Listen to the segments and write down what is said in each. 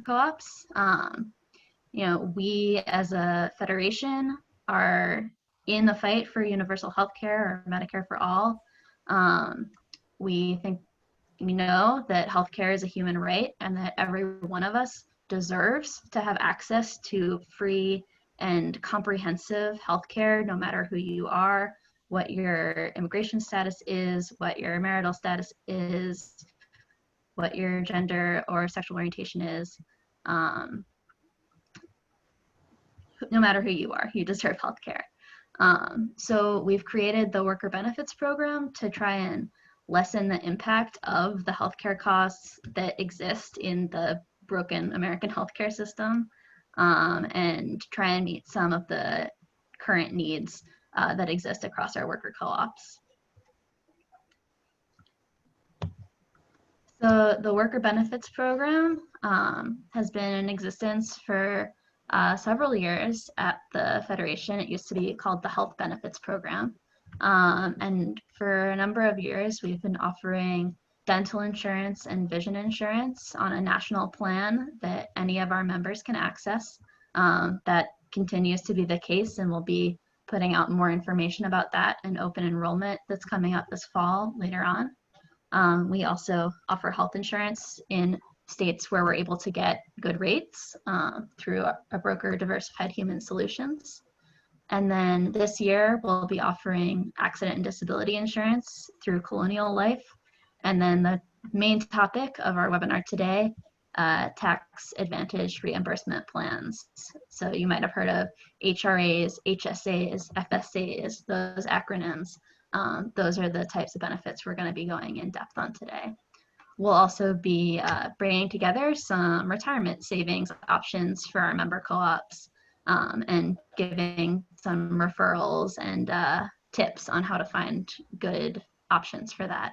co-ops. You know, we as a federation are in the fight for universal health care or Medicare for all. We know that healthcare is a human right and that every one of us deserves to have access to free and comprehensive healthcare, no matter who you are, what your immigration status is, what your marital status is, what your gender or sexual orientation is. No matter who you are, you deserve healthcare. So we've created the worker benefits program to try and lessen the impact of the healthcare costs that exist in the broken American healthcare system, and try and meet some of the current needs that exist across our worker co-ops. So the worker benefits program has been in existence for several years at the Federation. It used to be called the Health Benefits Program. And for a number of years, we've been offering dental insurance and vision insurance on a national plan that any of our members can access. That continues to be the case, and we'll be putting out more information about that in open enrollment that's coming up this fall later on. We also offer health insurance in states where we're able to get good rates through a broker, Diversified Human Solutions. And then this year, we'll be offering accident and disability insurance through Colonial Life. And then the main topic of our webinar today, tax advantage reimbursement plans. So you might have heard of HRAs, HSAs, FSAs, those acronyms. Those are the types of benefits we're going to be going in depth on today. We'll also be bringing together some retirement savings options for our member co-ops, and giving some referrals and tips on how to find good options for that.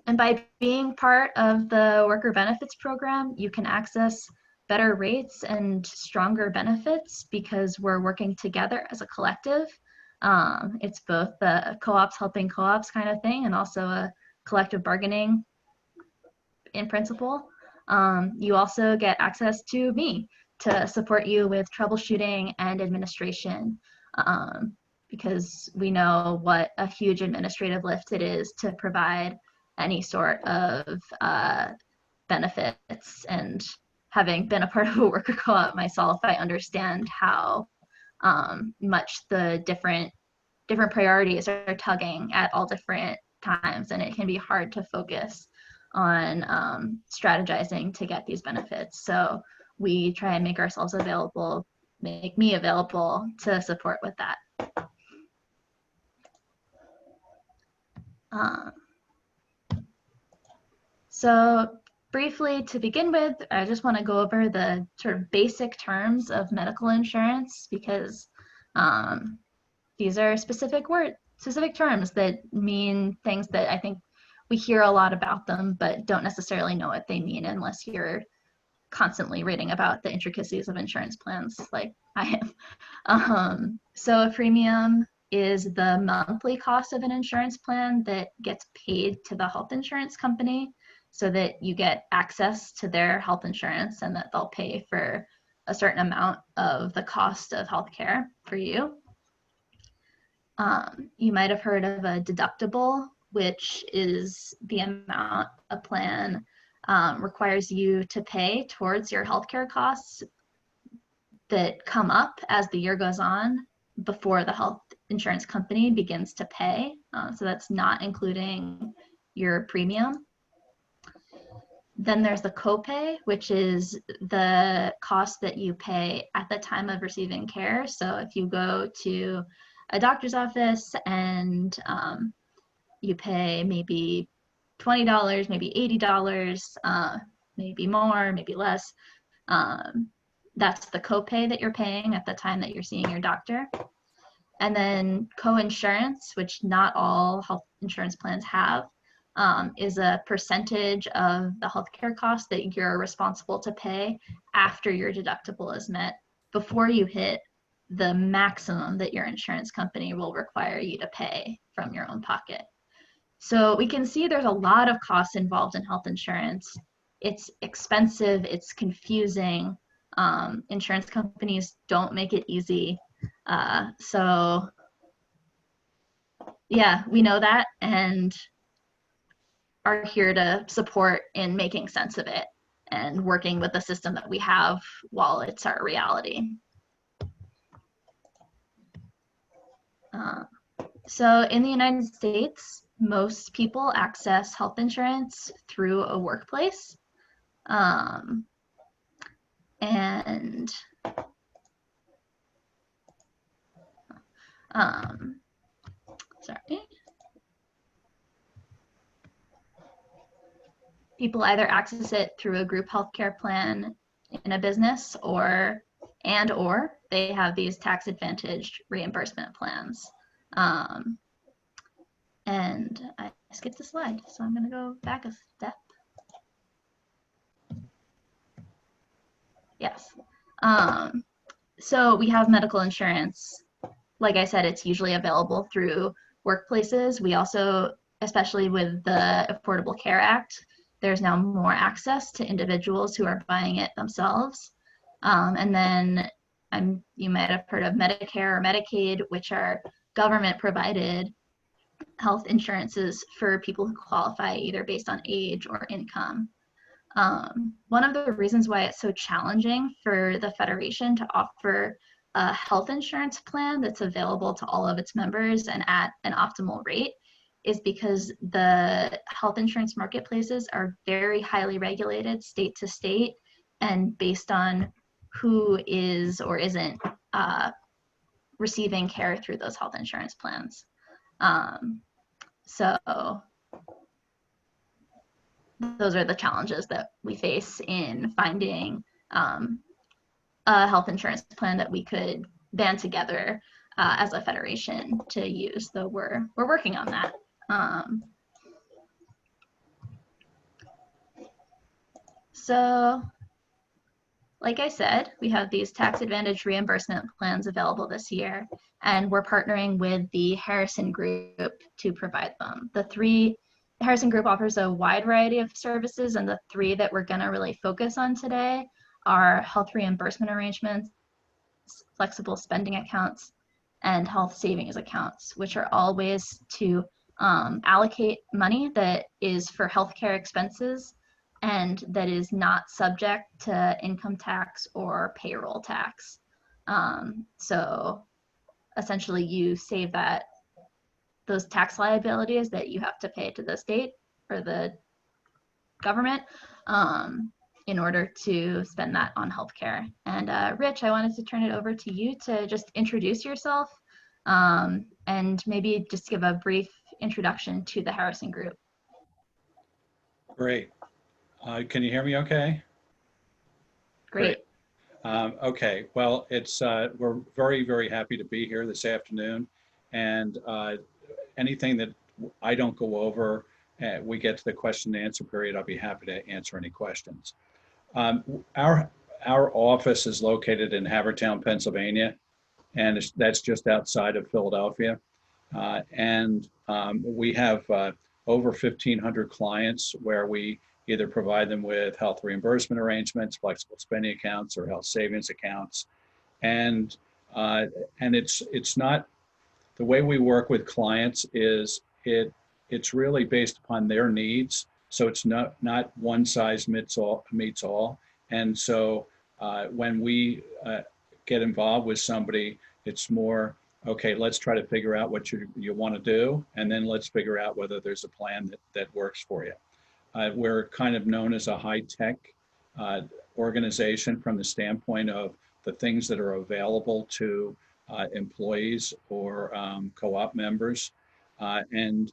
And by being part of the worker benefits program, you can access better rates and stronger benefits because we're working together as a collective. It's both the co-ops helping co-ops kind of thing and also a collective bargaining in principle. You also get access to me to support you with troubleshooting and administration, because we know what a huge administrative lift it is to provide any sort of benefits. And having been a part of a worker co-op myself, I understand how much the different priorities are tugging at all different times, and it can be hard to focus on strategizing to get these benefits. So we try and make ourselves available, make me available to support with that. So briefly to begin with, I just want to go over the sort of basic terms of medical insurance, because these are specific terms that mean things that I think we hear a lot about them, but don't necessarily know what they mean unless you're constantly reading about the intricacies of insurance plans like I am. So a premium is the monthly cost of an insurance plan that gets paid to the health insurance company so that you get access to their health insurance and that they'll pay for a certain amount of the cost of healthcare for you. You might have heard of a deductible, which is the amount a plan requires you to pay towards your healthcare costs that come up as the year goes on before the health insurance company begins to pay. So that's not including your premium. Then there's the copay, which is the cost that you pay at the time of receiving care. So if you go to a doctor's office and you pay maybe $20, maybe $80, maybe more, maybe less, that's the copay that you're paying at the time that you're seeing your doctor. And then co-insurance, which not all health insurance plans have, is a percentage of the healthcare cost that you're responsible to pay after your deductible is met, before you hit the maximum that your insurance company will require you to pay from your own pocket. So we can see there's a lot of costs involved in health insurance. it's expensive, it's confusing. Insurance companies don't make it easy. So yeah, we know that and are here to support in making sense of it and working with the system that we have while it's our reality. So in the United States, most people access health insurance through a workplace. And sorry. People either access it through a group healthcare plan in a business or they have these tax advantage reimbursement plans. And I skipped a slide, so I'm going to go back a step. Yes. So we have medical insurance. Like I said, it's usually available through workplaces. We also, especially with the Affordable Care Act, there's now more access to individuals who are buying it themselves. And then you might have heard of Medicare or Medicaid, which are government provided health insurances for people who qualify either based on age or income. One of the reasons why it's so challenging for the Federation to offer a health insurance plan that's available to all of its members and at an optimal rate is because the health insurance marketplaces are very highly regulated state to state and based on who is or isn't receiving care through those health insurance plans. So those are the challenges that we face in finding a health insurance plan that we could band together as a federation to use, though we're working on that. So like I said, we have these tax advantage reimbursement plans available this year, and we're partnering with the Harrison Group to provide them. The Harrison Group offers a wide variety of services, and the three that we're gonna really focus on today are health reimbursement arrangements, flexible spending accounts, and health savings accounts, which are all ways to allocate money that is for healthcare expenses and that is not subject to income tax or payroll tax. So essentially you save those tax liabilities that you have to pay to the state or the government in order to spend that on healthcare. And Rich, I wanted to turn it over to you to just introduce yourself and maybe just give a brief introduction to the Harrison Group. Great. Can you hear me okay? Great. Okay, well, we're very, very happy to be here this afternoon. And anything that I don't go over, we get to the question and answer period, I'll be happy to answer any questions. Our office is located in Havertown, Pennsylvania, and that's just outside of Philadelphia. We have over 1,500 clients where we either provide them with health reimbursement arrangements, flexible spending accounts, or health savings accounts. And it's not, the way we work with clients is it's really based upon their needs. So it's not one size meets all. And so when we get involved with somebody, it's more, okay, let's try to figure out what you want to do, and then let's figure out whether there's a plan that works for you. We're kind of known as a high-tech organization from the standpoint of the things that are available to employees or co-op members. The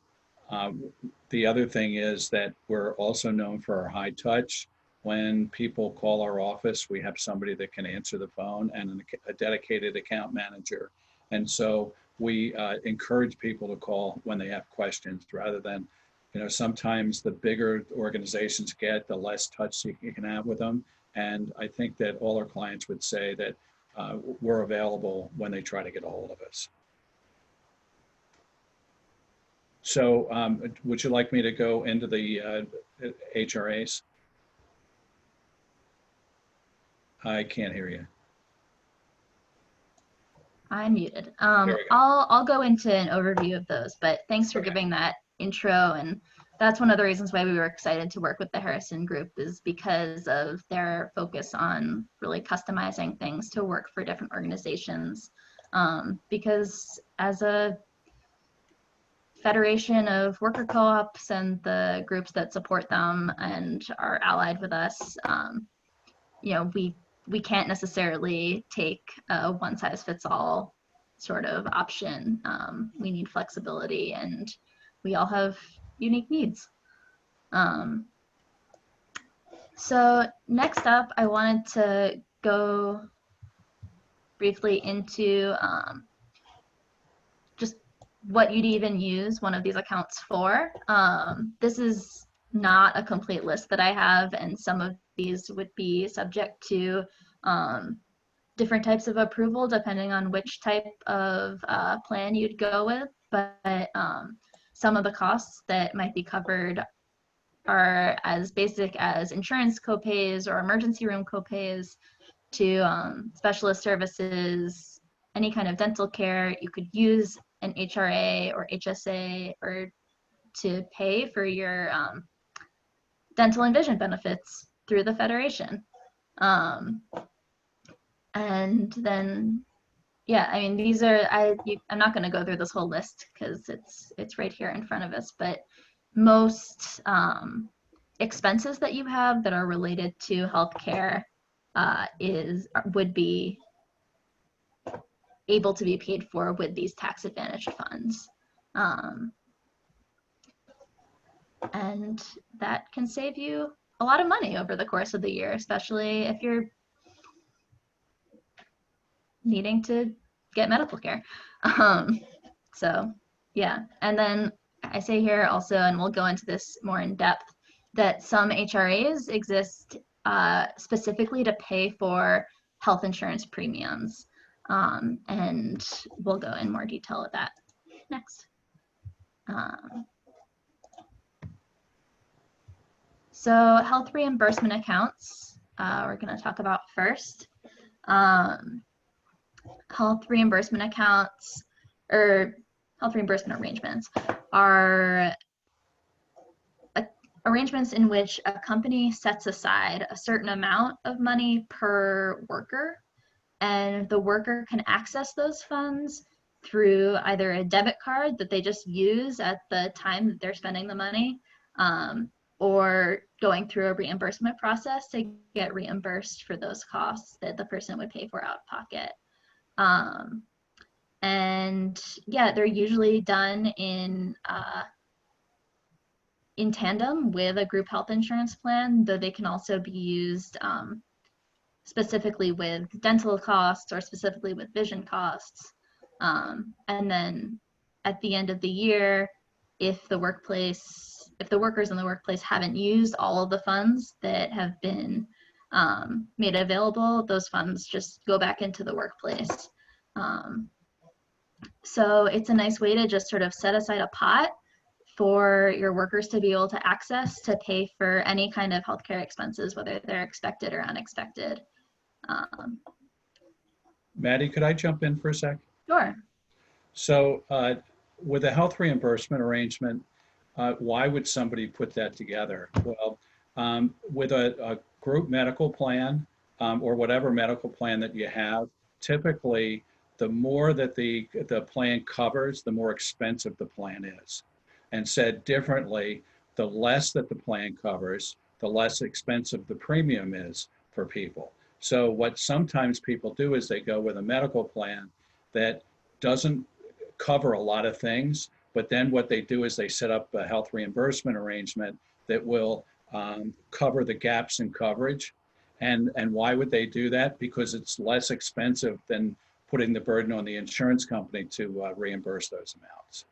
other thing is that we're also known for our high touch. When people call our office, we have somebody that can answer the phone and a dedicated account manager. And so we encourage people to call when they have questions rather than, sometimes the bigger organizations get, the less touch you can have with them. And I think that all our clients would say that we're available when they try to get a hold of us. So would you like me to go into the HRAs? I can't hear you. I'm muted. There we go. I'll go into an overview of those, but thanks for giving that intro. And that's one of the reasons why we were excited to work with the Harrison Group, is because of their focus on really customizing things to work for different organizations. Because as a federation of worker co-ops and the groups that support them and are allied with us, you know, we can't necessarily take a one-size-fits-all sort of option. We need flexibility, and we all have unique needs. So next up, I wanted to go briefly into just what you'd even use one of these accounts for. This is not a complete list that I have, and some of these would be subject to different types of approval depending on which type of plan you'd go with. But some of the costs that might be covered are as basic as insurance copays or emergency room copays to specialist services, any kind of dental care. You could use an HRA or HSA or to pay for your dental and vision benefits through the Federation. And then, yeah, I mean, these are, I'm not going to go through this whole list because it's right here in front of us, but most expenses that you have that are related to healthcare would be able to be paid for with these tax advantaged funds. And that can save you a lot of money over the course of the year, especially if you're needing to get medical care. So yeah, and then I say here also, and we'll go into this more in depth, that some HRAs exist specifically to pay for health insurance premiums. And we'll go in more detail of that next. So health reimbursement accounts, we're going to talk about first. Health reimbursement accounts, or health reimbursement arrangements, are arrangements in which a company sets aside a certain amount of money per worker, and the worker can access those funds through either a debit card that they just use at the time that they're spending the money, or going through a reimbursement process to get reimbursed for those costs that the person would pay for out of pocket. And yeah, they're usually done in tandem with a group health insurance plan, though they can also be used specifically with dental costs or specifically with vision costs. And then at the end of the year, if the workers in the workplace haven't used all of the funds that have been made available, those funds just go back into the workplace. So it's a nice way to just sort of set aside a pot for your workers to be able to access to pay for any kind of healthcare expenses, whether they're expected or unexpected. Maddie, could I jump in for a sec? Sure. So with a health reimbursement arrangement, why would somebody put that together? Well, with a group medical plan or whatever medical plan that you have, typically the more that the plan covers, the more expensive the plan is. And said differently, the less that the plan covers, the less expensive the premium is for people. So what sometimes people do is they go with a medical plan that doesn't cover a lot of things, but then what they do is they set up a health reimbursement arrangement that will cover the gaps in coverage. And why would they do that? Because it's less expensive than putting the burden on the insurance company to reimburse those amounts.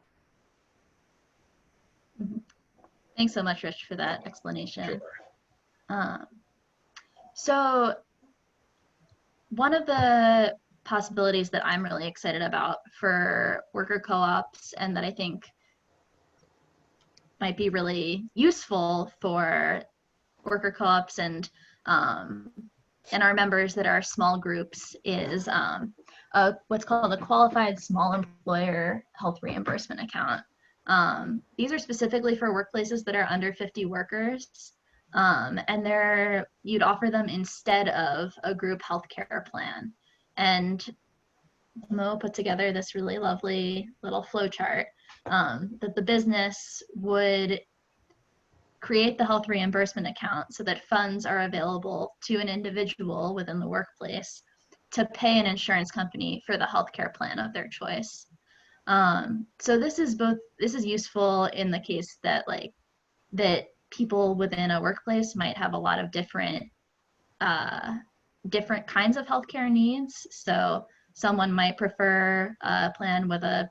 Thanks so much, Rich, for that explanation. Sure. So one of the possibilities that I'm really excited about for worker co-ops, and that I think might be really useful for worker co-ops and and our members that are small groups is what's called a qualified small employer health reimbursement account. These are specifically for workplaces that are under 50 workers, and you'd offer them instead of a group healthcare plan. And Mo put together this really lovely little flow chart that the business would create the health reimbursement account so that funds are available to an individual within the workplace to pay an insurance company for the healthcare plan of their choice. So this is useful in the case that people within a workplace might have a lot of different kinds of healthcare needs. So someone might prefer a plan with a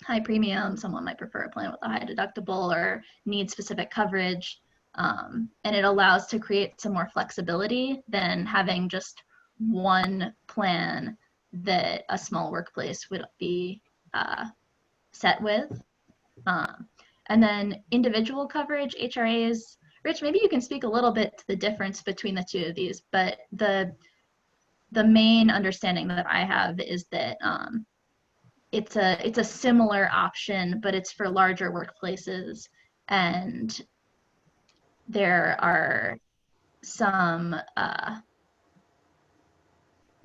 high premium, someone might prefer a plan with a high deductible or need specific coverage. And it allows to create some more flexibility than having just one plan that a small workplace would be set with. And then individual coverage, HRAs. Rich, maybe you can speak a little bit to the difference between the two of these, but the main understanding that I have is that it's a similar option, but it's for larger workplaces, and there are some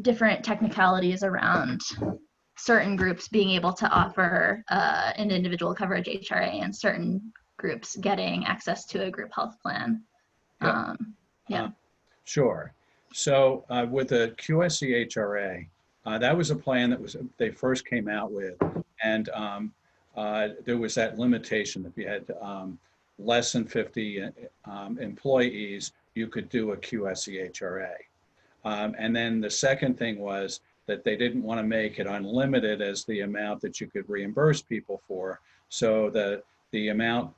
different technicalities around certain groups being able to offer an individual coverage HRA and certain groups getting access to a group health plan. Sure. So with the QSE HRA, that was a plan that they first came out with, and there was that limitation. If you had less than 50 employees, you could do a QSE HRA. And then the second thing was that they didn't want to make it unlimited as the amount that you could reimburse people for. So the amount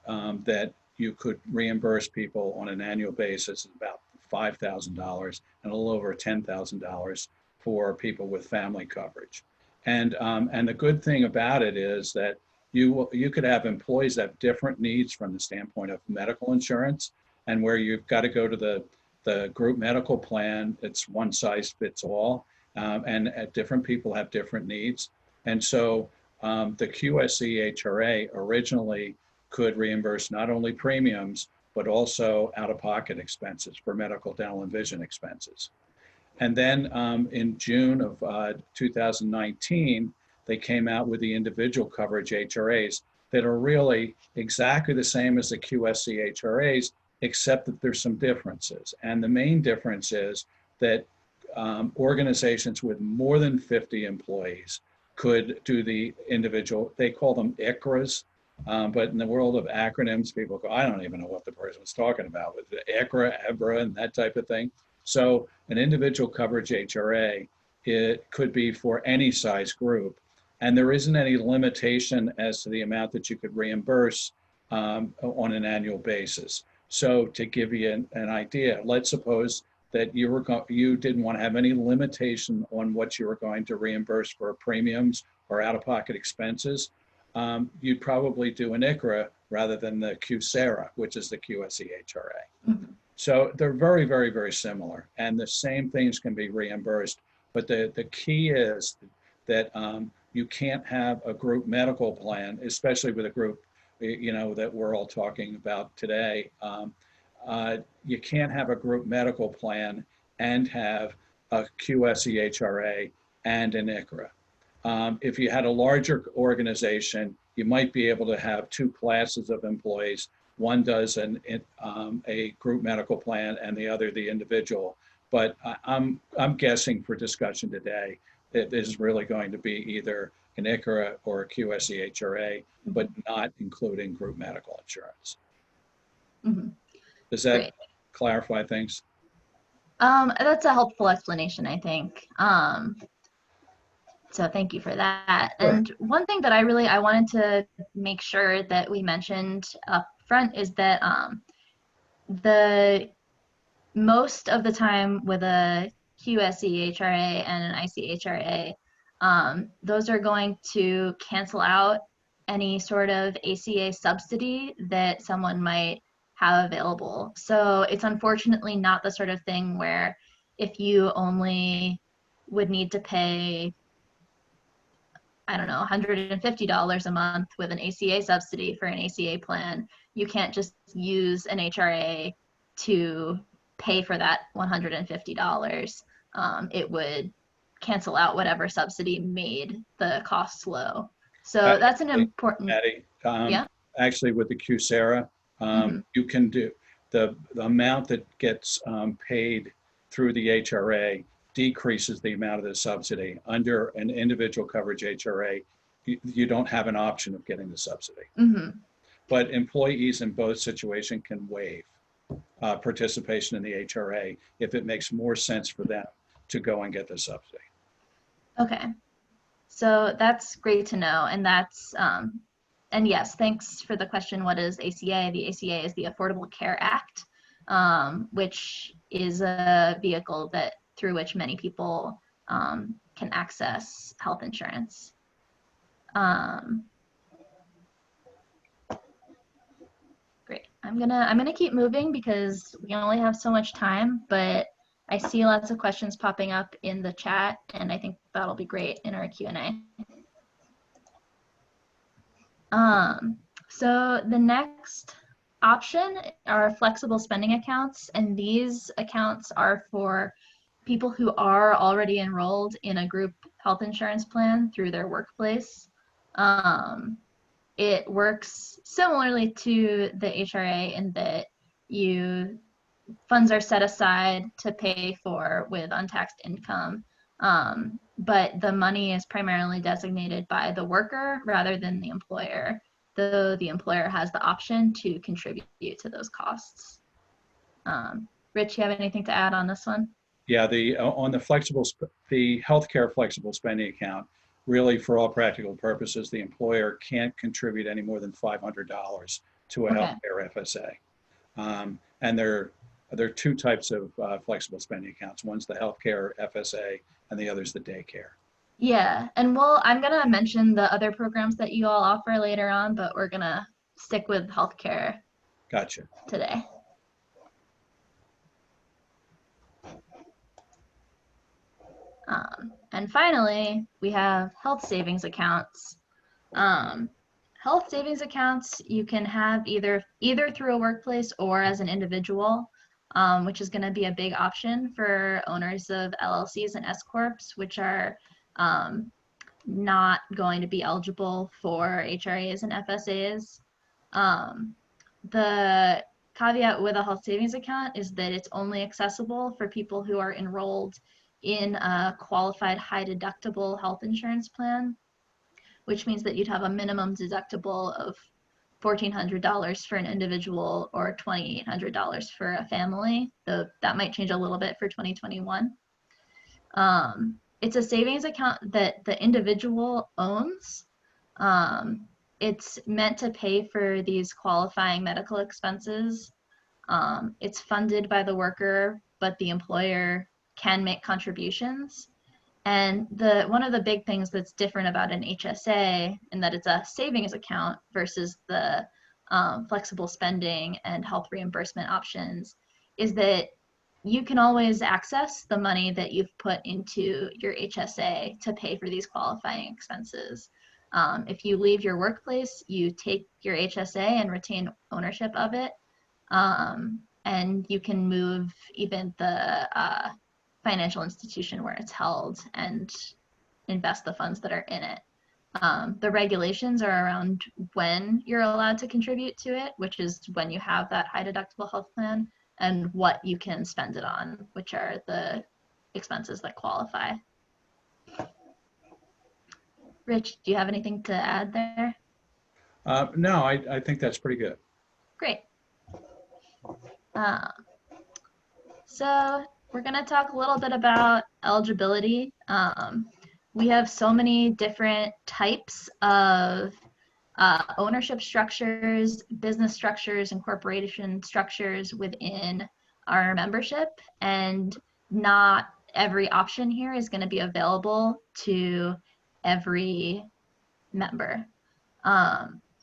that you could reimburse people on an annual basis is about $5,000 and a little over $10,000 for people with family coverage. And the good thing about it is that you could have employees that have different needs from the standpoint of medical insurance, and where you've got to go to the group medical plan, it's one size fits all, and different people have different needs. And so the QSE HRA originally could reimburse not only premiums, but also out-of-pocket expenses for medical, dental, and vision expenses. And then in June of 2019, they came out with the individual coverage HRAs that are really exactly the same as the QSE HRAs, except that there's some differences. And the main difference is that organizations with more than 50 employees could do the individual, they call them ICRAs, but in the world of acronyms, people go, I don't even know what the person was talking about with the ICRA, EBRA, and that type of thing. So an individual coverage HRA, it could be for any size group, and there isn't any limitation as to the amount that you could reimburse on an annual basis. So to give you an idea, let's suppose that you didn't want to have any limitation on what you were going to reimburse for premiums or out-of-pocket expenses. You'd probably do an ICRA rather than the QSERA, which is the QSE HRA. Mm-hmm. So they're very, very, very similar, and the same things can be reimbursed. But the key is that you can't have a group medical plan, especially with a group, that we're all talking about today. You can't have a group medical plan and have a QSE HRA and an ICRA. If you had a larger organization, you might be able to have two classes of employees. One does a group medical plan and the other the individual. But I'm guessing for discussion today that this is really going to be either an ICRA or a QSE HRA, but not including group medical insurance. Mm-hmm. Does that Great. Clarify things? That's a helpful explanation, I think. So thank you for that. Sure. And one thing that I wanted to make sure that we mentioned up front is that the most of the time with a QSE HRA and an ICHRA, those are going to cancel out any sort of ACA subsidy that someone might have available. So it's unfortunately not the sort of thing where if you only would need to pay, I don't know, $150 a month with an ACA subsidy for an ACA plan, you can't just use an HRA to pay for that $150. It would cancel out whatever subsidy made the costs low. So that's an important, Patty, yeah. actually with the QSARA, you can do the amount that gets paid through the HRA decreases the amount of the subsidy. Under an individual coverage HRA, you don't have an option of getting the subsidy. But employees in both situations can waive participation in the HRA if it makes more sense for them to go and get the subsidy. Okay, so that's great to know. And that's, and yes, thanks for the question. What is ACA? The ACA is the Affordable Care Act, which is a vehicle that through which many people can access health insurance. Great. I'm gonna keep moving because we only have so much time, but I see lots of questions popping up in the chat, and I think that'll be great in our Q&A. So the next option are flexible spending accounts, and these accounts are for people who are already enrolled in a group health insurance plan through their workplace. It works similarly to the HRA in that funds are set aside to pay for with untaxed income, but the money is primarily designated by the worker rather than the employer, though the employer has the option to contribute to those costs. Rich, you have anything to add on this one? Yeah, on the healthcare flexible spending account, really for all practical purposes, the employer can't contribute any more than $500 to a healthcare FSA. And there are two types of flexible spending accounts. One's the healthcare FSA and the other's the daycare. Yeah, and I'm gonna mention the other programs that you all offer later on, but we're gonna stick with healthcare. Gotcha. Today. And finally, we have health savings accounts. Health savings accounts you can have either through a workplace or as an individual, which is going to be a big option for owners of LLCs and S corps, which are not going to be eligible for HRAs and FSAs. The caveat with a health savings account is that it's only accessible for people who are enrolled in a qualified high deductible health insurance plan, which means that you'd have a minimum deductible of $1,400 for an individual or $2,800 for a family, though that might change a little bit for 2021. It's a savings account that the individual owns. It's meant to pay for these qualifying medical expenses. It's funded by the worker, but the employer can make contributions. And one of the big things that's different about an HSA in that it's a savings account versus the flexible spending and health reimbursement options is that you can always access the money that you've put into your HSA to pay for these qualifying expenses. If you leave your workplace, you take your HSA and retain ownership of it. And you can move even the financial institution where it's held and invest the funds that are in it. The regulations are around when you're allowed to contribute to it, which is when you have that high deductible health plan, and what you can spend it on, which are the expenses that qualify. Rich, do you have anything to add there? No, I think that's pretty good. Great. So we're going to talk a little bit about eligibility. We have so many different types of ownership structures, business structures, and corporation structures within our membership, and not every option here is going to be available to every member.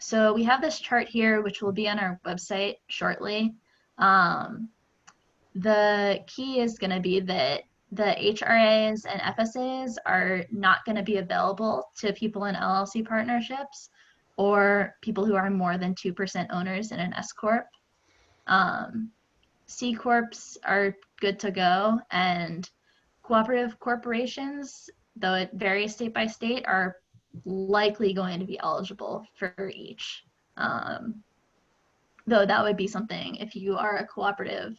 So we have this chart here, which will be on our website shortly. the key is going to be that the HRAs and FSAs are not going to be available to people in LLC partnerships or people who are more than 2% owners in an S Corp. C Corps are good to go, and cooperative corporations, though it varies state by state, are likely going to be eligible for each. Though that would be something, if you are a cooperative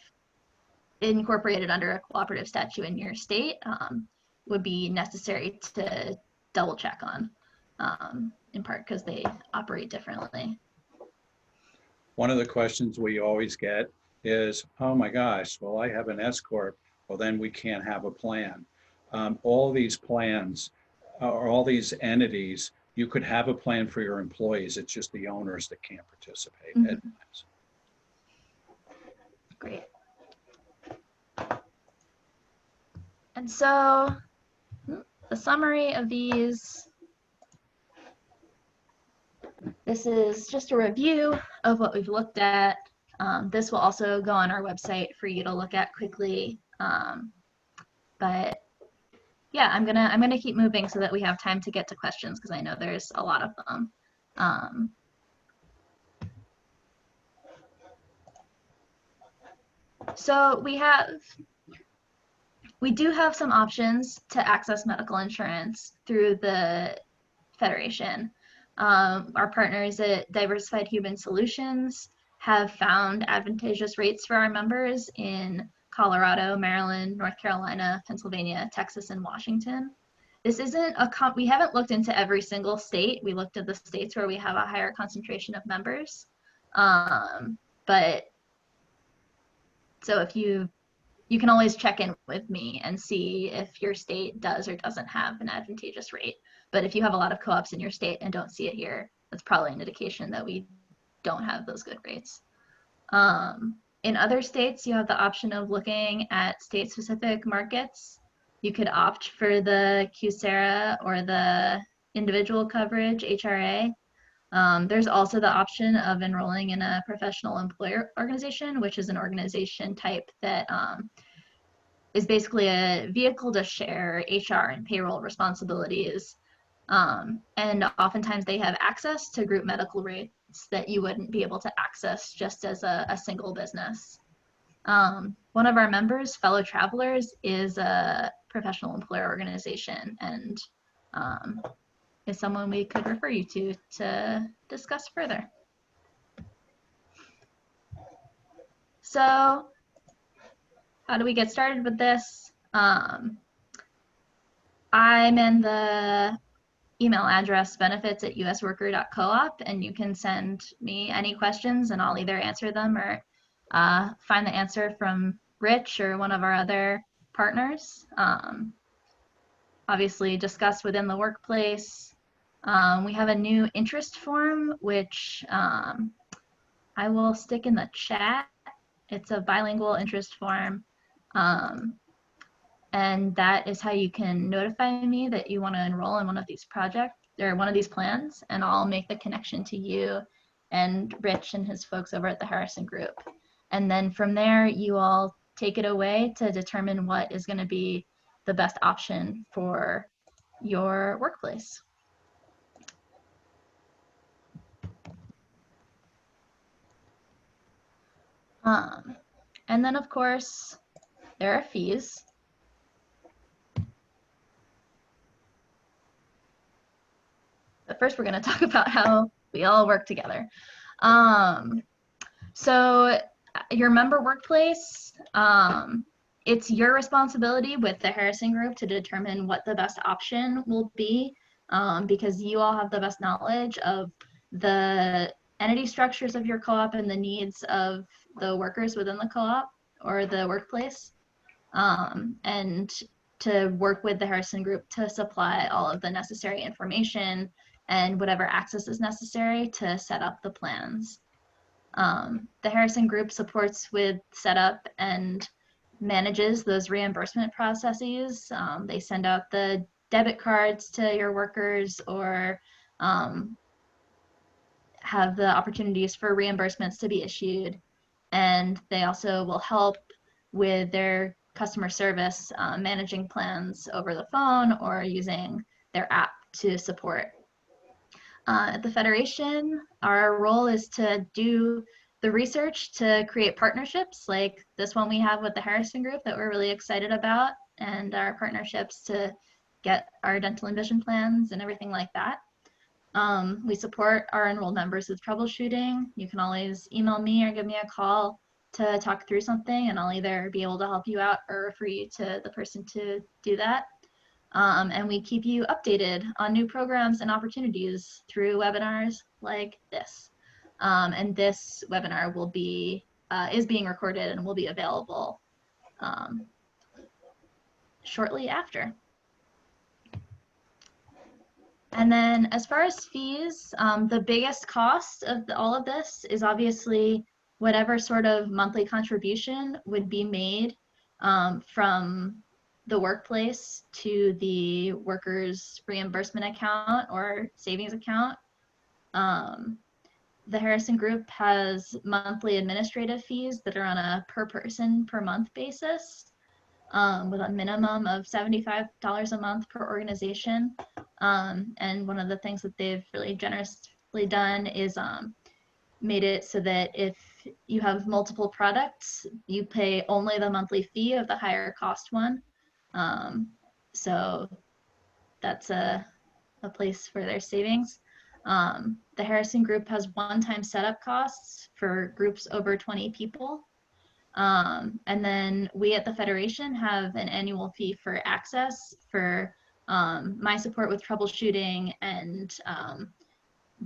incorporated under a cooperative statute in your state, would be necessary to double check on, in part because they operate differently. One of the questions we always get is, oh my gosh, well, I have an S Corp. Well, then we can't have a plan. All these plans, or all these entities, you could have a plan for your employees. It's just the owners that can't participate. Mm-hmm. Great. And so the summary of these, this is just a review of what we've looked at. This will also go on our website for you to look at quickly. But yeah, I'm gonna keep moving so that we have time to get to questions, because I know there's a lot of them. So we do have some options to access medical insurance through the Federation. Our partners at Diversified Human Solutions have found advantageous rates for our members in Colorado, Maryland, North Carolina, Pennsylvania, Texas, and Washington. This isn't we haven't looked into every single state. We looked at the states where we have a higher concentration of members. But so if you can always check in with me and see if your state does or doesn't have an advantageous rate. But if you have a lot of co-ops in your state and don't see it here, that's probably an indication that we don't have those good rates. In other states, you have the option of looking at state-specific markets. You could opt for the QSERA or the individual coverage, HRA. There's also the option of enrolling in a professional employer organization, which is an organization type that is basically a vehicle to share HR and payroll responsibilities. And oftentimes they have access to group medical rates that you wouldn't be able to access just as a single business. One of our members, Fellow Travelers, is a professional employer organization, and is someone we could refer you to discuss further. So how do we get started with this? I'm in the email address benefits@usworker.coop, and you can send me any questions and I'll either answer them or find the answer from Rich or one of our other partners. Obviously discuss within the workplace. We have a new interest form, which I will stick in the chat. It's a bilingual interest form. And that is how you can notify me that you want to enroll in one of these projects or one of these plans, and I'll make the connection to you and Rich and his folks over at the Harrison Group. And then from there, you all take it away to determine what is going to be the best option for your workplace. And then, of course, there are fees. But first, we're going to talk about how we all work together. So your member workplace, it's your responsibility with the Harrison Group to determine what the best option will be, because you all have the best knowledge of the entity structures of your co-op and the needs of the workers within the co-op or the workplace, and to work with the Harrison Group to supply all of the necessary information and whatever access is necessary to set up the plans. The Harrison Group supports with setup and manages those reimbursement processes. They send out the debit cards to your workers, or have the opportunities for reimbursements to be issued. And they also will help with their customer service, managing plans over the phone or using their app to support. At the Federation, our role is to do the research to create partnerships like this one we have with the Harrison Group that we're really excited about, and our partnerships to get our dental and vision plans and everything like that. We support our enrolled members with troubleshooting. You can always email me or give me a call to talk through something, and I'll either be able to help you out or refer you to the person to do that. And we keep you updated on new programs and opportunities through webinars like this. And this webinar will be is being recorded and will be available shortly after. And then as far as fees, the biggest cost of all of this is obviously whatever sort of monthly contribution would be made from the workplace to the workers' reimbursement account or savings account. The Harrison Group has monthly administrative fees that are on a per person per month basis, with a minimum of $75 a month per organization. And one of the things that they've really generously done is made it so that if you have multiple products, you pay only the monthly fee of the higher cost one. So that's a place for their savings. The Harrison Group has one-time setup costs for groups over 20 people. And then we at the Federation have an annual fee for access for my support with troubleshooting and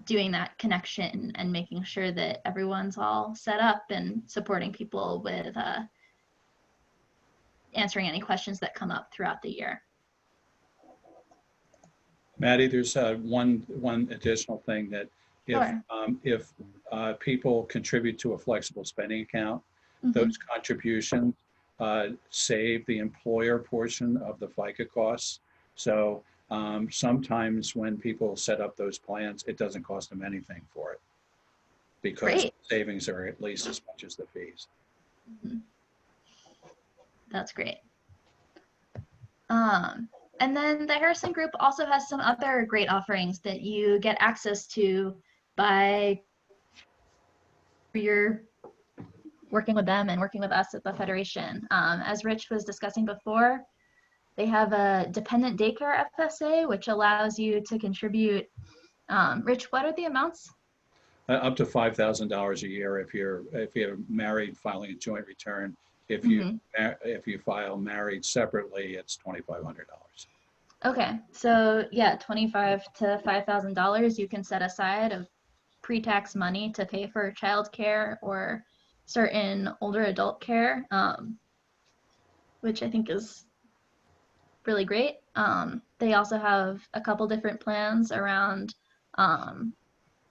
doing that connection and making sure that everyone's all set up and supporting people with answering any questions that come up throughout the year. Maddie, there's one additional thing that if people contribute to a flexible spending account, those contributions save the employer portion of the FICA costs. So sometimes when people set up those plans, it doesn't cost them anything for it because savings are at least as much as the fees. That's great. And then the Harrison Group also has some other great offerings that you get access to by your working with them and working with us at the Federation. As Rich was discussing before, they have a dependent daycare FSA, which allows you to contribute. Rich, what are the amounts? Up to $5,000 a year if you're married, filing a joint return. If you file married separately, it's $2,500. Okay, so yeah, $2,500 to $5,000 you can set aside of pre-tax money to pay for child care or certain older adult care, which I think is really great. They also have a couple different plans around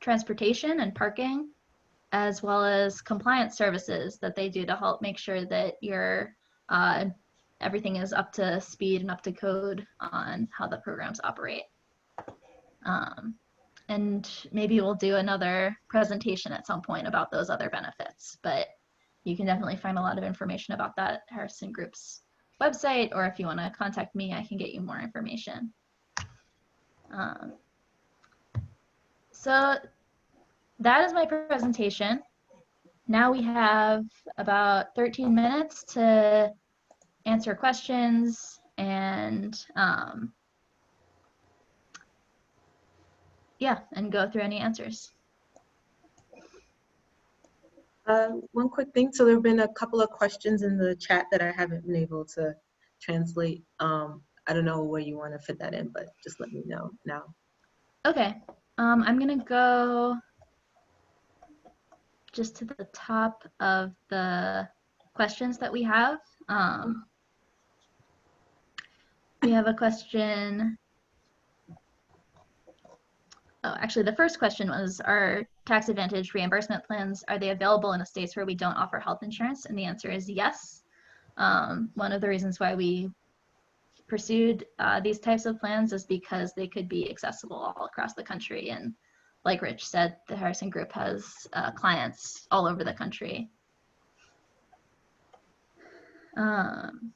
transportation and parking, as well as compliance services that they do to help make sure that your everything is up to speed and up to code on how the programs operate. And maybe we'll do another presentation at some point about those other benefits, but you can definitely find a lot of information about that at Harrison Group's website, or if you want to contact me, I can get you more information. So that is my presentation. Now we have about 13 minutes to answer questions and yeah, and go through any answers. One quick thing. So there have been a couple of questions in the chat that I haven't been able to translate. I don't know where you want to fit that in, but just let me know now. Okay. I'm going to go just to the top of the questions that we have. We have a question. Oh, actually, the first question was, are tax advantage reimbursement plans, are they available in the states where we don't offer health insurance? And the answer is yes. One of the reasons why we pursued these types of plans is because they could be accessible all across the country. And like Rich said, the Harrison Group has clients all over the country. Then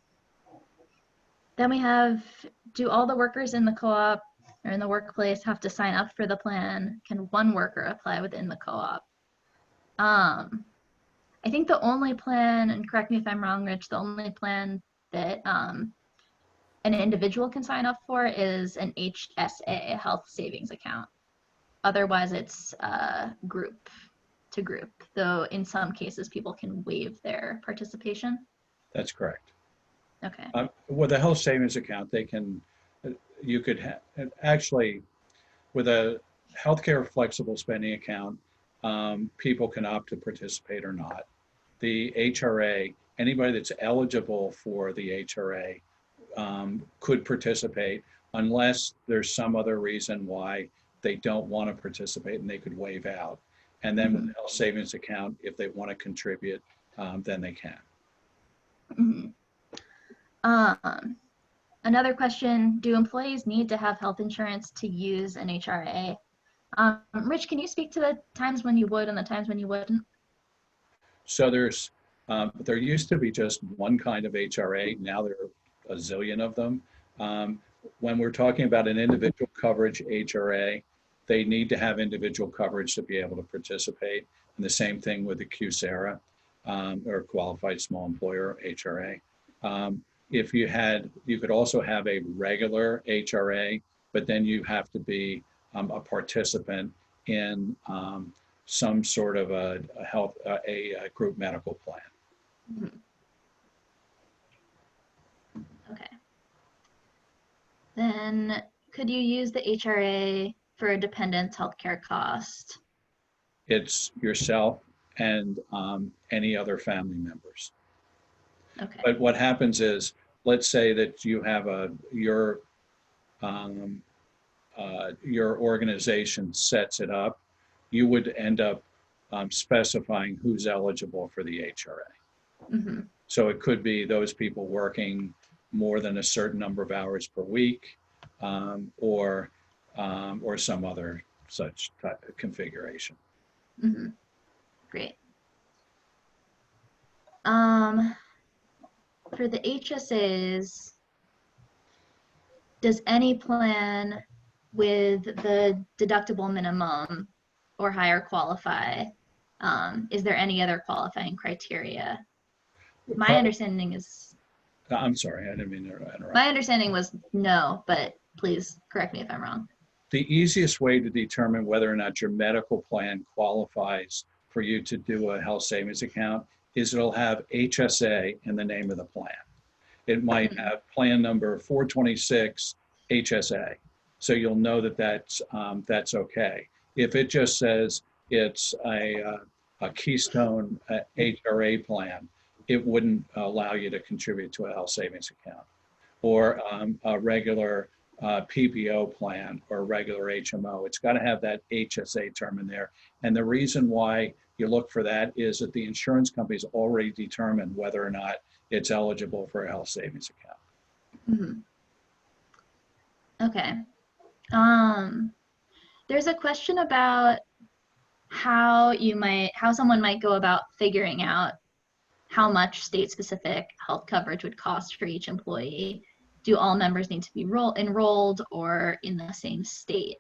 we have, do all the workers in the co-op or in the workplace have to sign up for the plan? Can one worker apply within the co-op? I think the only plan, and correct me if I'm wrong, Rich, the only plan that an individual can sign up for is an HSA, health savings account. Otherwise, it's group to group, though in some cases people can waive their participation. That's correct. Okay. With a health savings account, you could actually, with a healthcare flexible spending account, people can opt to participate or not. The HRA, anybody that's eligible for the HRA could participate unless there's some other reason why they don't want to participate, and they could waive out. And then with the health savings account, if they want to contribute, then they can. Another question, do employees need to have health insurance to use an HRA? Rich, can you speak to the times when you would and the times when you wouldn't? So there used to be just one kind of HRA. Now there are a zillion of them. When we're talking about an individual coverage HRA, they need to have individual coverage to be able to participate. And the same thing with the QSARA, or Qualified Small Employer HRA. If you could also have a regular HRA, but then you have to be a participant in some sort of a group medical plan. Okay. Then could you use the HRA for a dependent's healthcare cost? It's yourself and any other family members. Okay. But what happens is, let's say that you have your organization sets it up, you would end up specifying who's eligible for the HRA. So it could be those people working more than a certain number of hours per week, or some other such type of configuration. Great. For the HSAs, does any plan with the deductible minimum or higher qualify? Is there any other qualifying criteria? My understanding is... I'm sorry, I didn't mean to interrupt. My understanding was no, but please correct me if I'm wrong. The easiest way to determine whether or not your medical plan qualifies for you to do a health savings account is it'll have HSA in the name of the plan. It might have plan number 426 HSA. So you'll know that that's okay. If it just says it's a Keystone HRA plan, it wouldn't allow you to contribute to a health savings account. Or a regular PPO plan or regular HMO. It's got to have that HSA term in there. And the reason why you look for that is that the insurance company's already determined whether or not it's eligible for a health savings account. Okay. There's a question about how someone might go about figuring out how much state-specific health coverage would cost for each employee. Do all members need to be enrolled or in the same state?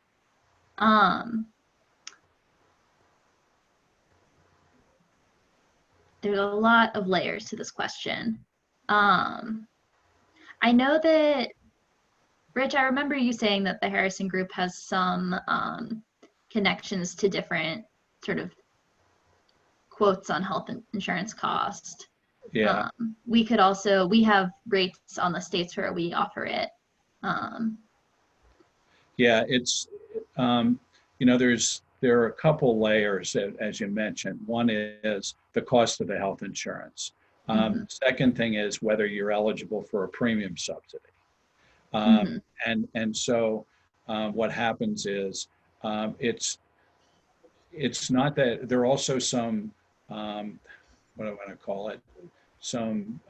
There's a lot of layers to this question. I know that, Rich, I remember you saying that the Harrison Group has some connections to different sort of quotes on health insurance cost. Yeah. We have rates on the states where we offer it. Yeah, it's, there are a couple layers, as you mentioned. One is the cost of the health insurance. Second thing is whether you're eligible for a premium subsidy. And so what happens is it's not that, there are also some, what do I want to call it, some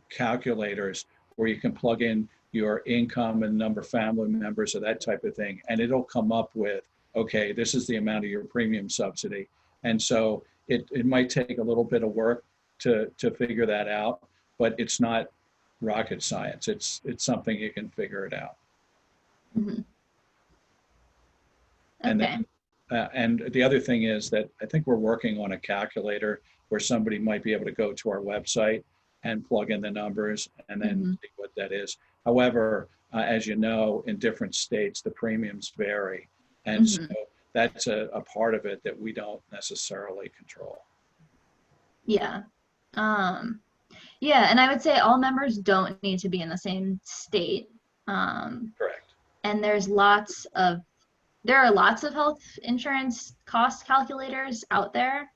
calculators where you can plug in your income and number of family members or that type of thing, and it'll come up with, okay, this is the amount of your premium subsidy. And so it might take a little bit of work to figure that out, but it's not rocket science. It's something you can figure it out. Mm-hmm. And Okay. then, and the other thing is that I think we're working on a calculator where somebody might be able to go to our website and plug in the numbers and then Mm-hmm. see what that is. However, as you know, in different states, the premiums vary. And so Mm-hmm. that's a part of it that we don't necessarily control. Yeah. Yeah, and I would say all members don't need to be in the same state. Correct. And there are lots of health insurance cost calculators out there.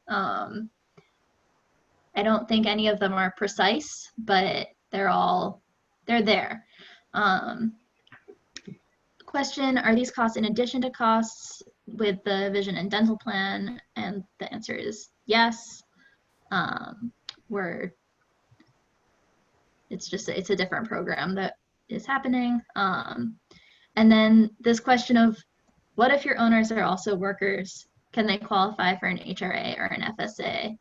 I don't think any of them are precise, but they're there. Question, are these costs in addition to costs with the vision and dental plan? And the answer is yes. It's a different program that is happening. And then this question of, what if your owners are also workers? Can they qualify for an HRA or an FSA?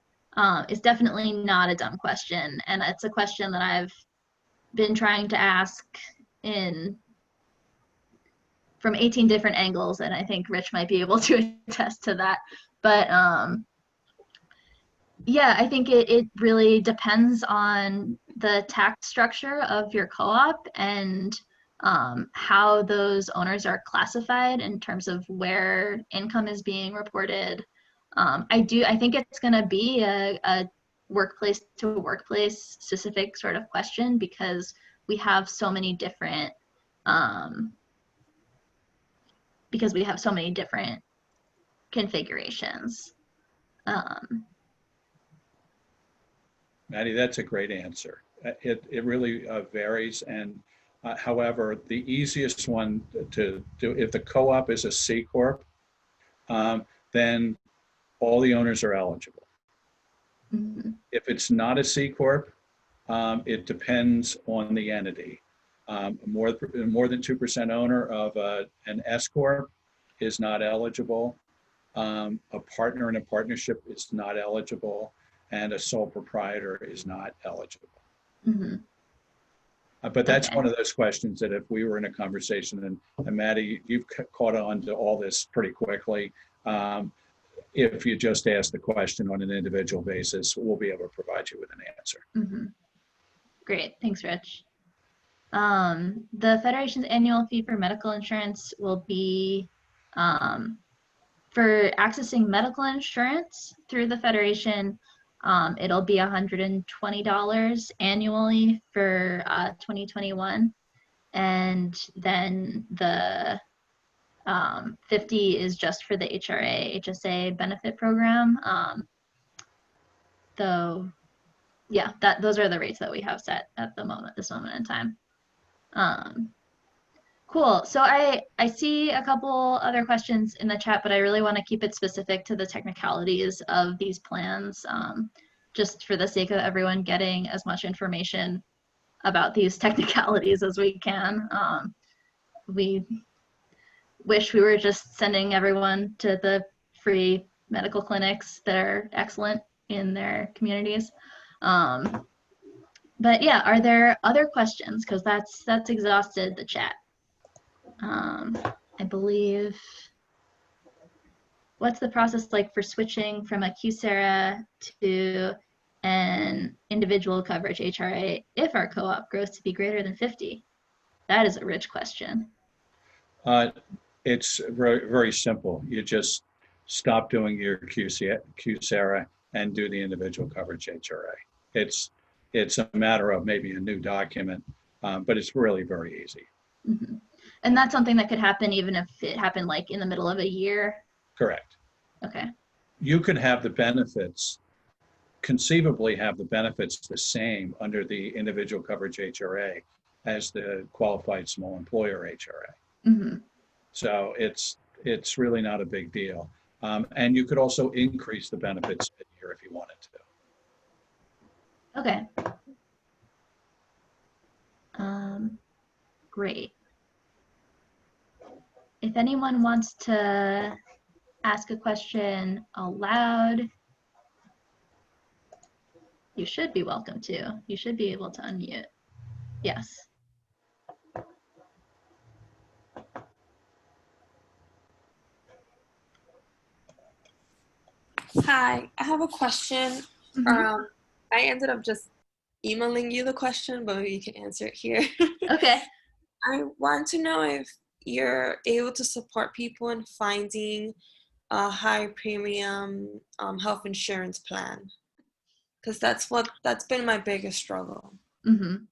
Is definitely not a dumb question. And it's a question that I've been trying to ask from 18 different angles, and I think Rich might be able to attest to that. But yeah, I think it really depends on the tax structure of your co-op and how those owners are classified in terms of where income is being reported. I think it's going to be a workplace to workplace specific sort of question, because we have so many different configurations. Maddie, that's a great answer. It really varies. And however, the easiest one to do, if the co-op is a C Corp, then all the owners are eligible. Mm-hmm. If it's not a C Corp, it depends on the entity. More than 2% owner of an S Corp is not eligible. A partner in a partnership is not eligible, and a sole proprietor is not eligible. Mm-hmm. But that's Okay. one of those questions that if we were in a conversation, and Maddie, you've caught on to all this pretty quickly. If you just ask the question on an individual basis, we'll be able to provide you with an answer. Mm-hmm. Great, thanks, Rich. The Federation's annual fee for medical insurance will be for accessing medical insurance through the Federation. It'll be $120 annually for 2021, and then the 50 is just for the HRA HSA benefit program. Though, yeah, those are the rates that we have set at this moment in time. Cool. So I see a couple other questions in the chat, but I really want to keep it specific to the technicalities of these plans, just for the sake of everyone getting as much information about these technicalities as we can. We wish we were just sending everyone to the free medical clinics that are excellent in their communities. But yeah, are there other questions? Because that's exhausted the chat. I believe, what's the process like for switching from a QSERA to an individual coverage HRA if our co-op grows to be greater than 50? That is a rich question. It's very, very simple. You just stop doing your QSERA and do the individual coverage HRA. It's a matter of maybe a new document, but it's really very easy. Mm-hmm. And that's something that could happen even if it happened like in the middle of a year? Correct. Okay. You could have the benefits, conceivably have the benefits the same under the individual coverage HRA as the qualified small employer HRA. Mm-hmm. So it's really not a big deal. And you could also increase the benefits mid-year if you wanted to. Okay. Great. If anyone wants to ask a question aloud, You should be welcome to. You should be able to unmute. Yes. Hi, I have a question. Mhm. I ended up just emailing you the question, but maybe you can answer it here. Okay. I want to know if you're able to support people in finding a high premium health insurance plan, because that's been my biggest struggle. Mm-hmm.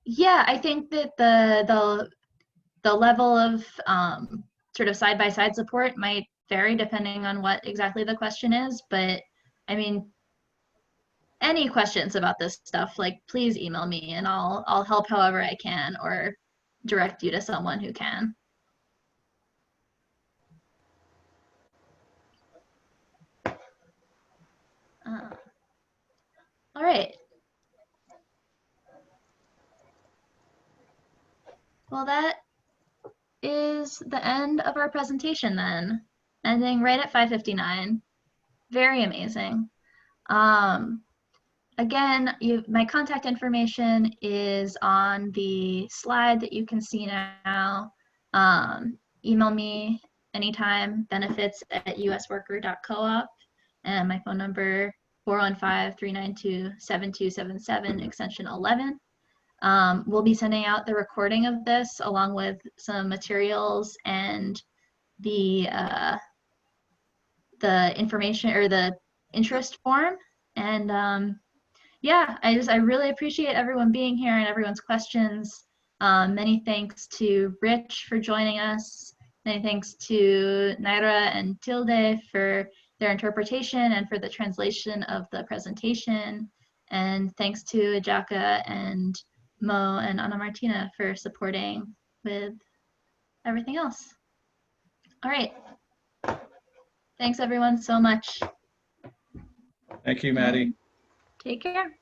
Yeah, I think that the level of sort of side-by-side support might vary depending on what exactly the question is, but I mean, any questions about this stuff, like please email me and I'll help however I can or direct you to someone who can. All right. Well, that is the end of our presentation then, ending right at 5:59. Very amazing. Again, my contact information is on the slide that you can see now. Email me anytime, benefits@usworker.coop, and my phone number 415-392-7277, extension 11. We'll be sending out the recording of this along with some materials and the information or the interest form. And yeah, I really appreciate everyone being here and everyone's questions. Many thanks to Rich for joining us. Many thanks to Naira and Tilde for their interpretation and for the translation of the presentation. And thanks to Ajaka and Mo and Ana Martina for supporting with everything else. All right. Thanks everyone so much. Thank you, Maddie. Take care.